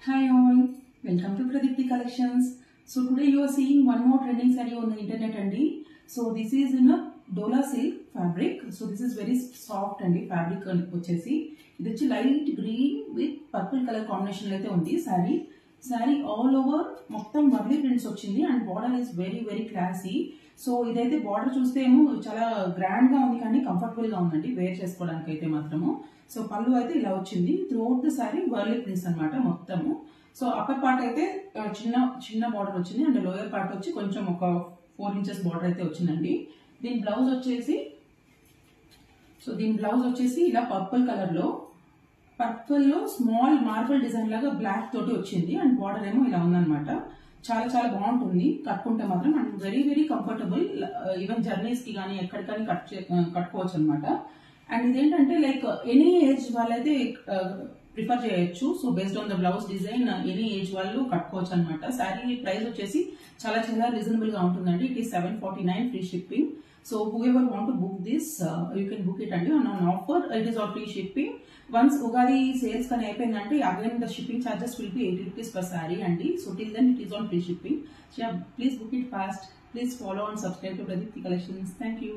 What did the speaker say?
Hi all, welcome to Pradipti Collections. So today you are seeing one more trending saree on the internet andi. So this is in a Dola silk fabric. So this is very soft andi fabric vachesi. Idu vachi light green with purple color combination lo aithe undi saree. Saree all over మొత్తం Warli prints వచ్చింది and border is very classy. So ఇదైతే border చూస్తే ఏమో చాలా grand గా ఉంది కానీ comfortable గా ఉందండి వేర్ చేసుకోవడానికి అయితే మాత్రము. సో పళ్ళు అయితే ఇలా వచ్చింది. Throughout the sari Warli prints అనమాట మొత్తము. సో అప్పర్ పార్ట్ అయితే చిన్న బార్డర్ వచ్చింది అండ్ లోయర్ పార్ట్ వచ్చి కొంచెం ఒక 4 ఇంచెస్ బార్డర్ అయితే వచ్చిందండి. దీని బ్లౌజ్ వచ్చేసి ఇలా పర్పుల్ కలర్ లో స్మాల్ మార్బుల్ డిజైన్ లాగా బ్లాక్ తోటి వచ్చింది అండ్ బార్డర్ ఏమో ఇలా ఉందన్నమాట. చాలా బాగుంటుంది కట్టుకుంటే మాత్రం and very comfortable. Even journeys కి కానీ ఎక్కడికని కట్టుకోవచ్చు అనమాట. అండ్ ఇదేంటంటే లైక్ ఎనీ ఏజ్ వాళ్ళైతే ప్రిఫర్ చేయొచ్చు. So based on the blouse design any age వాళ్ళు కట్టుకోవచ్చు అనమాట. శారీ ప్రైస్ వచ్చేసి చాలా రీజనబుల్ గా ఉంటుందండి. It is 749 free shipping. So whoever want to book this, you can book it and on offer. It is on free shipping. Once Ugadi sales can happen, again the shipping charges will be 80 rupees per saree and so till then it is on free shipping. So yeah, please book it fast. Please follow and subscribe to Pradipti Collections. Thank you.